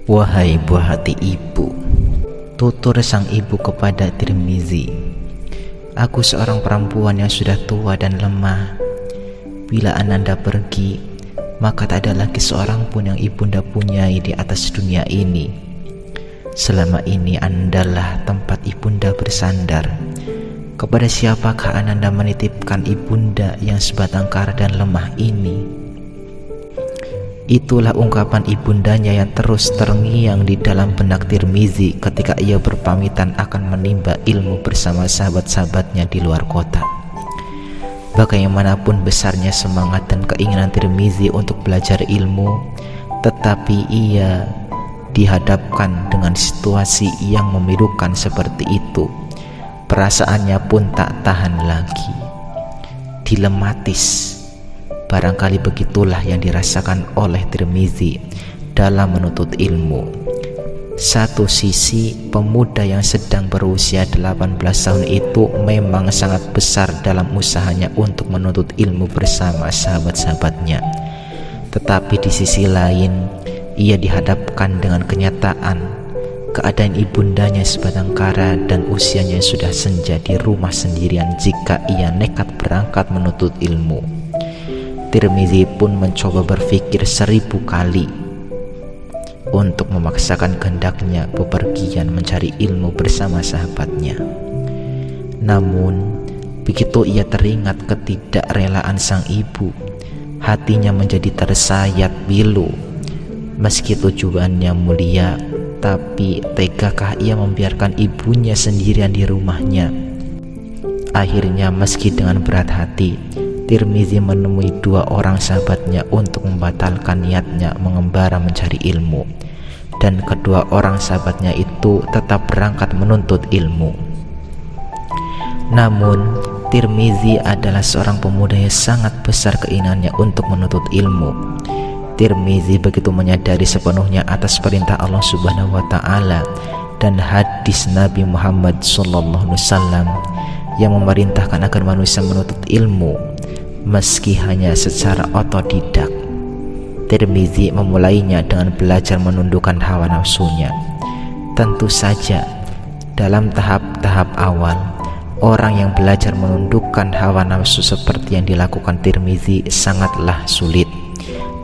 Wahai buah hati ibu, tutur sang ibu kepada Tirmizi, aku seorang perempuan yang sudah tua dan lemah. Bila Ananda pergi, maka tak ada lagi seorang pun yang ibunda punyai di atas dunia ini. Selama ini Andalah tempat ibunda bersandar. Kepada siapakah Ananda menitipkan ibunda yang sebatang kara dan lemah ini? Itulah ungkapan ibundanya yang terus terngiang di dalam benak Tirmizi ketika ia berpamitan akan menimba ilmu bersama sahabat-sahabatnya di luar kota. Bagaimanapun besarnya semangat dan keinginan Tirmizi untuk belajar ilmu, tetapi ia dihadapkan dengan situasi yang memilukan seperti itu. Perasaannya pun tak tahan lagi, dilematis. Barangkali begitulah yang dirasakan oleh Tirmizi dalam menuntut ilmu. Satu sisi, pemuda yang sedang berusia 18 tahun itu memang sangat besar dalam usahanya untuk menuntut ilmu bersama sahabat-sahabatnya. Tetapi di sisi lain, ia dihadapkan dengan kenyataan keadaan ibundanya sebatang kara dan usianya sudah senja di rumah sendirian jika ia nekat berangkat menuntut ilmu. Tirmizi pun mencoba berpikir 1000 kali untuk memaksakan kehendaknya bepergian mencari ilmu bersama sahabatnya. Namun, begitu ia teringat ketidakrelaan sang ibu, hatinya menjadi tersayat pilu. Meski tujuannya mulia, tapi tegakah ia membiarkan ibunya sendirian di rumahnya? Akhirnya, meski dengan berat hati, Tirmizi menemui 2 orang sahabatnya untuk membatalkan niatnya mengembara mencari ilmu, dan kedua orang sahabatnya itu tetap berangkat menuntut ilmu. Namun, Tirmizi adalah seorang pemuda yang sangat besar keinginannya untuk menuntut ilmu. Tirmizi begitu menyadari sepenuhnya atas perintah Allah Subhanahu wa Ta'ala dan hadis Nabi Muhammad SAW yang memerintahkan agar manusia menuntut ilmu meski hanya secara otodidak. Tirmizi memulainya dengan belajar menundukkan hawa nafsunya. Tentu saja, dalam tahap-tahap awal, orang yang belajar menundukkan hawa nafsu seperti yang dilakukan Tirmizi sangatlah sulit,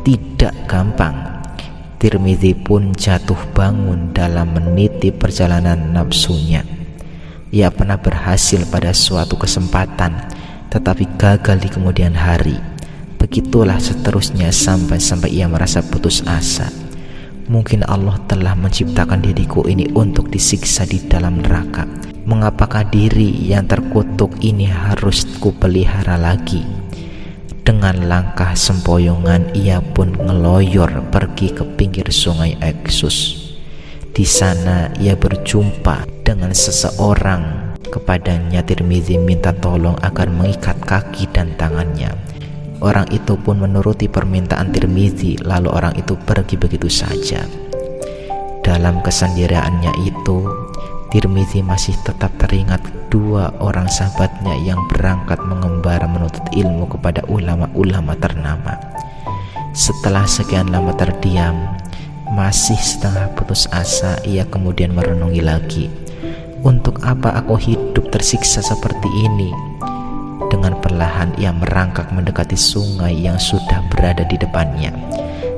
tidak gampang. Tirmizi pun jatuh bangun dalam meniti perjalanan nafsunya. Ia pernah berhasil pada suatu kesempatan, tetapi gagal di kemudian hari. Begitulah seterusnya sampai ia merasa putus asa. Mungkin Allah telah menciptakan diriku ini untuk disiksa di dalam neraka. Mengapakah diri yang terkutuk ini harus kupelihara lagi? Dengan langkah sempoyongan ia pun ngeloyor pergi ke pinggir sungai Eksus. Di sana ia berjumpa dengan seseorang. Kepadanya Tirmizi minta tolong agar mengikat kaki dan tangannya. Orang itu pun menuruti permintaan Tirmizi, lalu orang itu pergi begitu saja. Dalam kesendiriannya itu, Tirmizi masih tetap teringat 2 orang sahabatnya yang berangkat mengembara menuntut ilmu kepada ulama-ulama ternama. Setelah sekian lama terdiam, masih setengah putus asa, ia kemudian merenungi lagi. Untuk apa aku hidup tersiksa seperti ini? Dengan perlahan ia merangkak mendekati sungai yang sudah berada di depannya.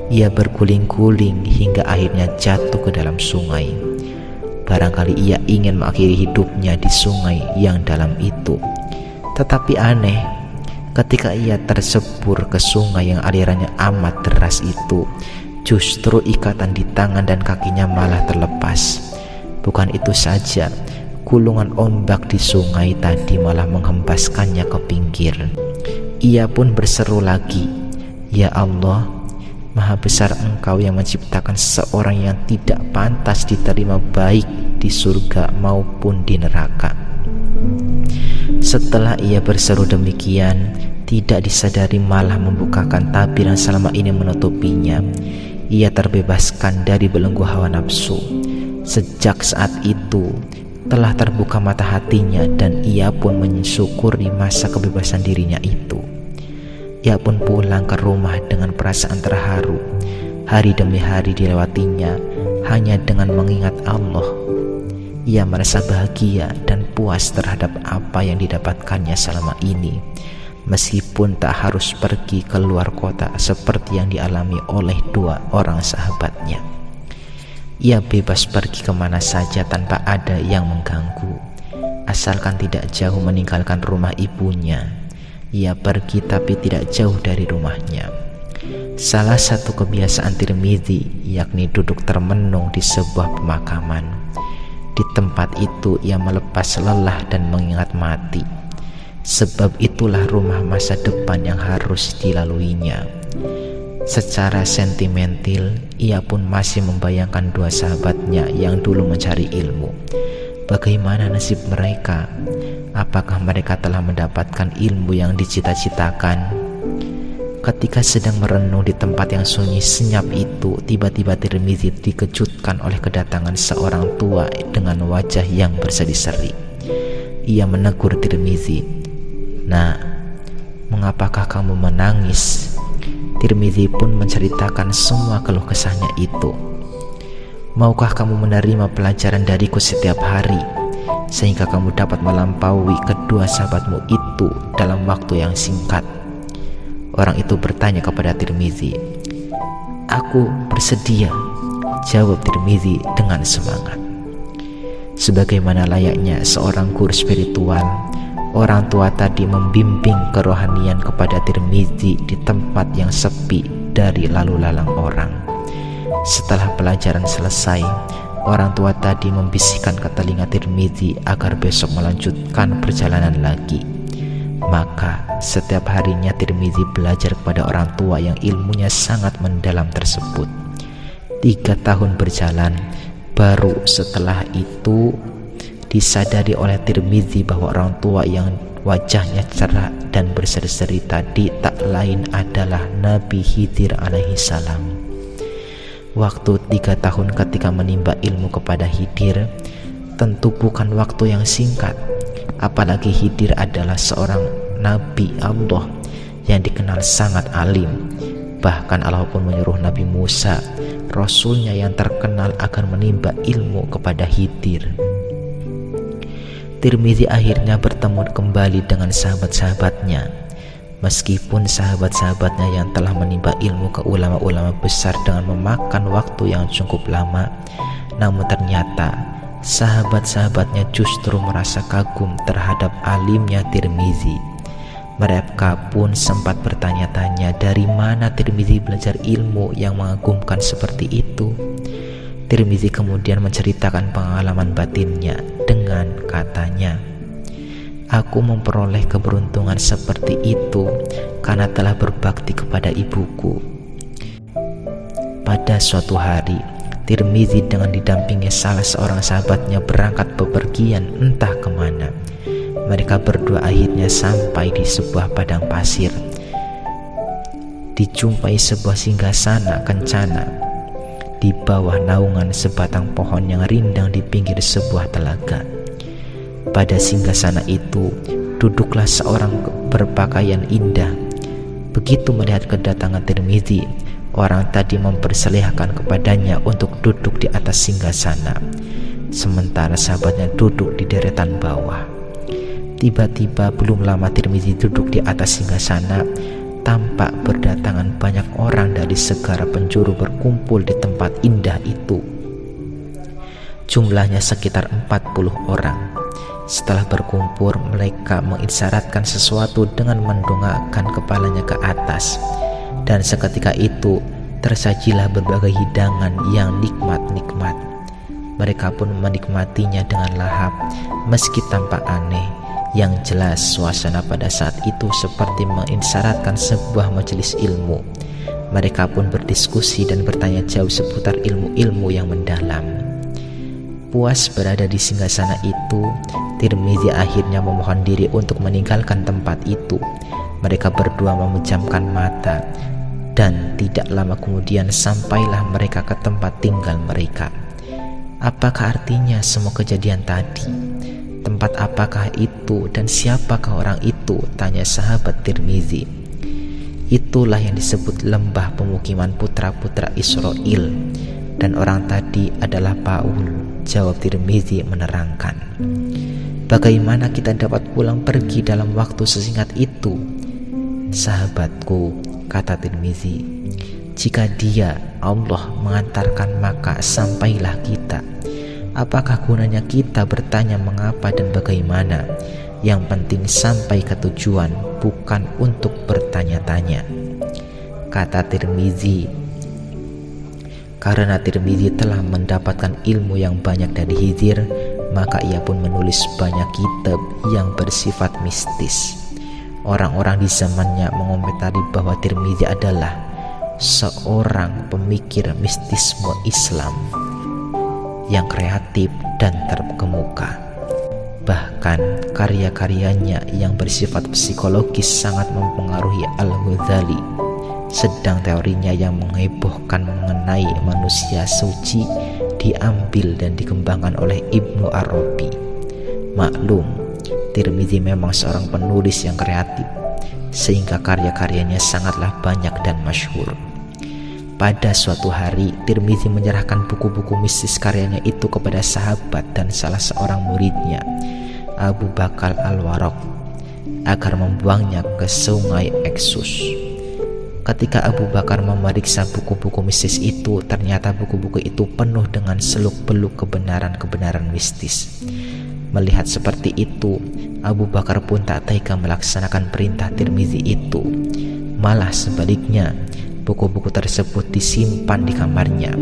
Ia berguling-guling hingga akhirnya jatuh ke dalam sungai. Barangkali ia ingin mengakhiri hidupnya di sungai yang dalam itu. Tetapi aneh, ketika ia tersebur ke sungai yang alirannya amat deras itu, justru ikatan di tangan dan kakinya malah terlepas. Bukan itu saja, gulungan ombak di sungai tadi malah menghempaskannya ke pinggir. Ia pun berseru lagi, "Ya Allah, Maha besar Engkau yang menciptakan seseorang yang tidak pantas diterima baik di surga maupun di neraka." Setelah ia berseru demikian, tidak disadari malah membukakan tabir yang selama ini menutupinya. Ia terbebaskan dari belenggu hawa nafsu. Sejak saat itu telah terbuka mata hatinya dan ia pun mensyukuri masa kebebasan dirinya itu. Ia pun pulang ke rumah dengan perasaan terharu. Hari demi hari dilewatinya, hanya dengan mengingat Allah. Ia merasa bahagia dan puas terhadap apa yang didapatkannya selama ini, meskipun tak harus pergi ke luar kota seperti yang dialami oleh dua orang sahabatnya. Ia bebas pergi kemana saja tanpa ada yang mengganggu, asalkan tidak jauh meninggalkan rumah ibunya. Ia pergi tapi tidak jauh dari rumahnya. Salah satu kebiasaan Tirmidzi yakni duduk termenung di sebuah pemakaman. Di tempat itu ia melepas lelah dan mengingat mati, sebab itulah rumah masa depan yang harus dilaluinya. Secara sentimental, ia pun masih membayangkan dua sahabatnya yang dulu mencari ilmu. Bagaimana nasib mereka? Apakah mereka telah mendapatkan ilmu yang dicita-citakan? Ketika sedang merenung di tempat yang sunyi senyap itu, tiba-tiba Tirmidzi dikejutkan oleh kedatangan seorang tua dengan wajah yang berseri-seri. Ia menegur Tirmidzi, "Nak, mengapakah kamu menangis?" Tirmidzi pun menceritakan semua keluh kesahnya itu. "Maukah kamu menerima pelajaran dariku setiap hari, sehingga kamu dapat melampaui kedua sahabatmu itu dalam waktu yang singkat?" Orang itu bertanya kepada Tirmidzi. "Aku bersedia," jawab Tirmidzi dengan semangat. Sebagaimana layaknya seorang guru spiritual, orang tua tadi membimbing kerohanian kepada Tirmidzi di tempat yang sepi dari lalu lalang orang. Setelah pelajaran selesai, orang tua tadi membisikkan ke telinga Tirmidzi agar besok melanjutkan perjalanan lagi. Maka setiap harinya Tirmidzi belajar kepada orang tua yang ilmunya sangat mendalam tersebut. 3 tahun berjalan, baru setelah itu disadari oleh Tirmidzi bahwa orang tua yang wajahnya cerah dan berseri-seri tadi tak lain adalah Nabi Khidir alaihi salam. Waktu 3 tahun ketika menimba ilmu kepada Khidir tentu bukan waktu yang singkat. Apalagi Khidir adalah seorang Nabi Allah yang dikenal sangat alim. Bahkan Allah pun menyuruh Nabi Musa, Rasulnya yang terkenal, agar menimba ilmu kepada Khidir. Tirmidzi akhirnya bertemu kembali dengan sahabat-sahabatnya. Meskipun sahabat-sahabatnya yang telah menimba ilmu ke ulama-ulama besar dengan memakan waktu yang cukup lama, namun ternyata sahabat-sahabatnya justru merasa kagum terhadap alimnya Tirmidzi. Mereka pun sempat bertanya-tanya dari mana Tirmidzi belajar ilmu yang mengagumkan seperti itu. Tirmidzi kemudian menceritakan pengalaman batinnya dengan katanya, "Aku memperoleh keberuntungan seperti itu karena telah berbakti kepada ibuku." Pada suatu hari, Tirmidzi dengan didampingi salah seorang sahabatnya berangkat bepergian entah kemana. Mereka berdua akhirnya sampai di sebuah padang pasir. Dijumpai sebuah singgasana kencana di bawah naungan sebatang pohon yang rindang di pinggir sebuah telaga. Pada singgasana itu duduklah seorang berpakaian indah. Begitu melihat kedatangan Tirmidzi, orang tadi mempersilahkan kepadanya untuk duduk di atas singgasana, sementara sahabatnya duduk di deretan bawah. Tiba-tiba belum lama Tirmidzi duduk di atas singgasana, tampak berdatangan banyak orang dari segala penjuru berkumpul di tempat indah itu. Jumlahnya sekitar 40 orang. Setelah berkumpul, mereka mengisyaratkan sesuatu dengan mendongakkan kepalanya ke atas. Dan seketika itu tersajilah berbagai hidangan yang nikmat-nikmat. Mereka pun menikmatinya dengan lahap, meski tampak aneh. Yang jelas suasana pada saat itu seperti mengisyaratkan sebuah majelis ilmu. Mereka pun berdiskusi dan bertanya jauh seputar ilmu-ilmu yang mendalam. Puas berada di singgasana itu, Tirmidzi akhirnya memohon diri untuk meninggalkan tempat itu. Mereka berdua memejamkan mata, dan tidak lama kemudian sampailah mereka ke tempat tinggal mereka. Apakah artinya semua kejadian tadi? Tempat apakah itu dan siapakah orang itu? Tanya sahabat Tirmidzi. Itulah yang disebut lembah pemukiman putra-putra Israel. Dan orang tadi adalah Paul, jawab Tirmizi menerangkan. Bagaimana kita dapat pulang pergi dalam waktu sesingkat itu? Sahabatku, kata Tirmizi, jika dia, Allah, mengantarkan maka sampailah kita. Apakah gunanya kita bertanya mengapa dan bagaimana? Yang penting sampai ke tujuan, bukan untuk bertanya-tanya. Kata Tirmizi, karena Tirmizi telah mendapatkan ilmu yang banyak dari Khidir, maka ia pun menulis banyak kitab yang bersifat mistis. Orang-orang di zamannya mengomentari bahwa Tirmizi adalah seorang pemikir mistisme Islam yang kreatif dan terkemuka. Bahkan karya-karyanya yang bersifat psikologis sangat mempengaruhi Al-Ghazali, sedang teorinya yang menghebohkan mengenai manusia suci diambil dan dikembangkan oleh Ibnu Arabi. Maklum, Tirmizi memang seorang penulis yang kreatif, sehingga karya-karyanya sangatlah banyak dan masyhur. Pada suatu hari, Tirmizi menyerahkan buku-buku mistis karyanya itu kepada sahabat dan salah seorang muridnya, Abu Bakar Al-Warraq, agar membuangnya ke sungai Eksus. Ketika Abu Bakar memeriksa buku-buku mistis itu, ternyata buku-buku itu penuh dengan seluk-beluk kebenaran-kebenaran mistis. Melihat seperti itu, Abu Bakar pun tak tega melaksanakan perintah Tirmizi itu. Malah sebaliknya, buku-buku tersebut disimpan di kamarnya.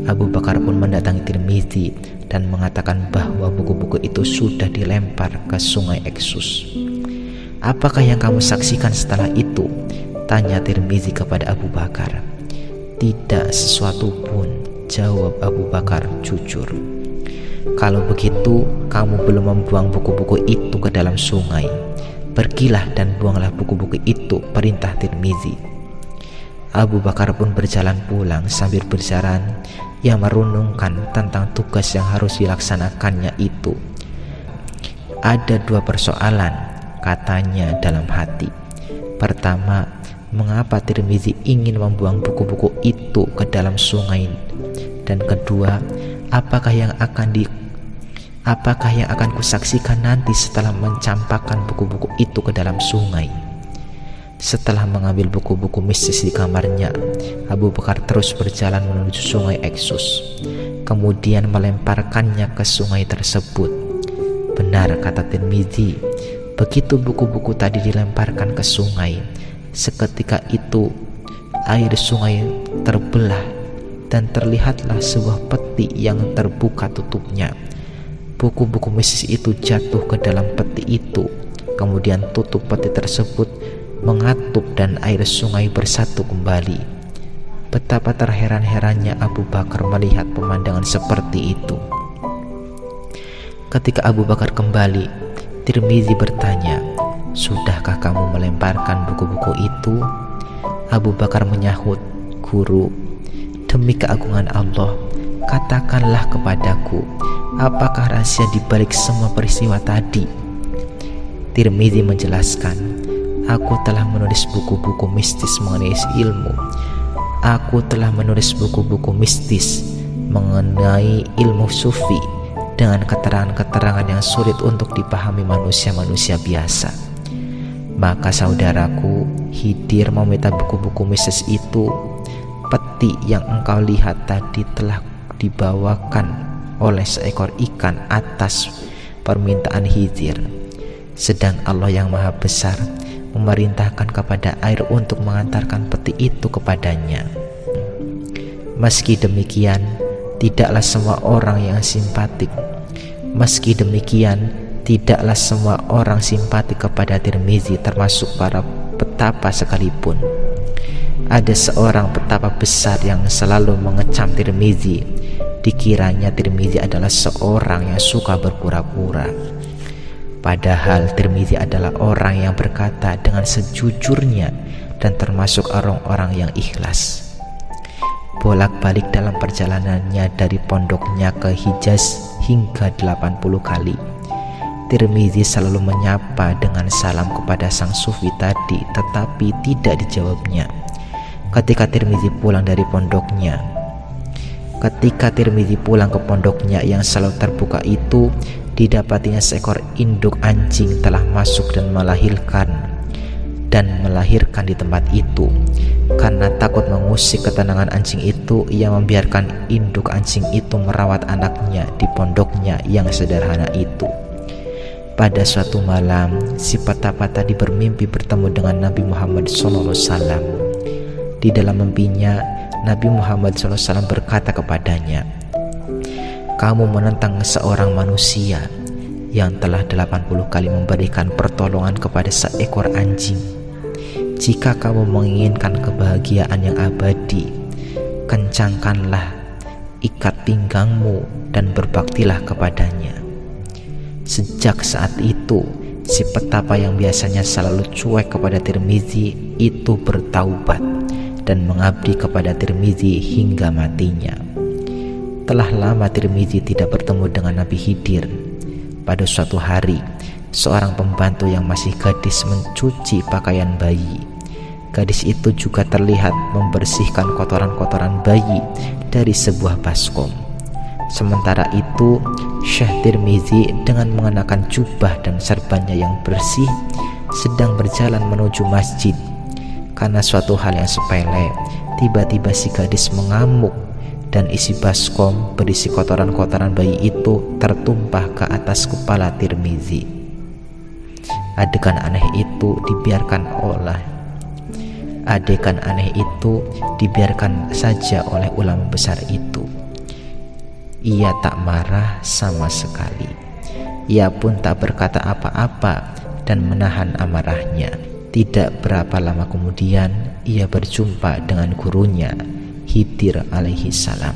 Abu Bakar pun mendatangi Tirmizi dan mengatakan bahwa buku-buku itu sudah dilempar ke sungai Eksus. Apakah yang kamu saksikan setelah itu? Tanya Tirmizi kepada Abu Bakar. Tidak sesuatu pun, jawab Abu Bakar jujur. Kalau begitu, kamu belum membuang buku-buku itu ke dalam sungai. Pergilah dan buanglah buku-buku itu, perintah Tirmizi. Abu Bakar pun berjalan pulang sambil berjalan. Ia merenungkan tentang tugas yang harus dilaksanakannya itu. Ada dua persoalan, katanya dalam hati. Pertama, mengapa Tirmizi ingin membuang buku-buku itu ke dalam sungai? Dan kedua, apakah yang akan kusaksikan nanti setelah mencampakkan buku-buku itu ke dalam sungai? Setelah mengambil buku-buku mistis di kamarnya, Abu Bakar terus berjalan menuju sungai Eksus, kemudian melemparkannya ke sungai tersebut. Benar, kata Tirmizi, begitu buku-buku tadi dilemparkan ke sungai, seketika itu air sungai terbelah dan terlihatlah sebuah peti yang terbuka tutupnya. Buku-buku mistis itu jatuh ke dalam peti itu, kemudian tutup peti tersebut mengatup dan air sungai bersatu kembali. Betapa terheran-herannya Abu Bakar melihat pemandangan seperti itu. Ketika Abu Bakar kembali, Tirmizi bertanya, "Sudahkah kamu melemparkan buku-buku itu?" Abu Bakar menyahut, "Guru, demi keagungan Allah, katakanlah kepadaku, apakah rahasia dibalik semua peristiwa tadi?" Tirmizi menjelaskan, "Aku telah menulis buku-buku mistis mengenai ilmu. Aku telah menulis buku-buku mistis mengenai ilmu sufi dengan keterangan-keterangan yang sulit untuk dipahami manusia-manusia biasa. Maka saudaraku Khidir meminta buku-buku mistis itu. Peti yang engkau lihat tadi telah dibawakan oleh seekor ikan atas permintaan Khidir. Sedang Allah yang Maha Besar memerintahkan kepada air untuk mengantarkan peti itu kepadanya. Meski demikian, tidaklah semua orang yang simpatik. Meski demikian, tidaklah semua orang simpatik kepada Tirmizi, termasuk para petapa sekalipun. Ada seorang petapa besar yang selalu mengecam Tirmizi. Dikiranya Tirmizi adalah seorang yang suka berpura-pura. Padahal Tirmizi adalah orang yang berkata dengan sejujurnya dan termasuk orang-orang yang ikhlas. Bolak-balik dalam perjalanannya dari pondoknya ke Hijaz hingga 80 kali, Tirmizi selalu menyapa dengan salam kepada sang sufi tadi, tetapi tidak dijawabnya. Ketika Tirmizi pulang dari pondoknya, Ketika Tirmidzi pulang ke pondoknya yang selalu terbuka itu, didapatinya seekor induk anjing telah masuk dan melahirkan di tempat itu. Karena takut mengusik ketenangan anjing itu, ia membiarkan induk anjing itu merawat anaknya di pondoknya yang sederhana itu. Pada suatu malam, si Patapata tadi bermimpi bertemu dengan Nabi Muhammad SAW. Di dalam mimpinya, Nabi Muhammad SAW berkata kepadanya, "Kamu menentang seorang manusia yang telah 80 kali memberikan pertolongan kepada seekor anjing. Jika kamu menginginkan kebahagiaan yang abadi, kencangkanlah ikat pinggangmu dan berbaktilah kepadanya." Sejak saat itu, si petapa yang biasanya selalu cuek kepada Tirmidzi itu bertaubat dan mengabdi kepada Tirmidzi hingga matinya. Telah lama Tirmidzi tidak bertemu dengan Nabi Khidir. Pada suatu hari, seorang pembantu yang masih gadis mencuci pakaian bayi. Gadis itu juga terlihat membersihkan kotoran-kotoran bayi dari sebuah baskom. Sementara itu, Syekh Tirmidzi dengan mengenakan jubah dan serbannya yang bersih sedang berjalan menuju masjid. Karena suatu hal yang sepele, tiba-tiba si gadis mengamuk dan isi baskom berisi kotoran-kotoran bayi itu tertumpah ke atas kepala Tirmidzi. Adegan aneh itu dibiarkan saja oleh ulama besar itu. Ia tak marah sama sekali. Ia pun tak berkata apa-apa dan menahan amarahnya. Tidak berapa lama kemudian ia berjumpa dengan gurunya, Khidir alaihi salam.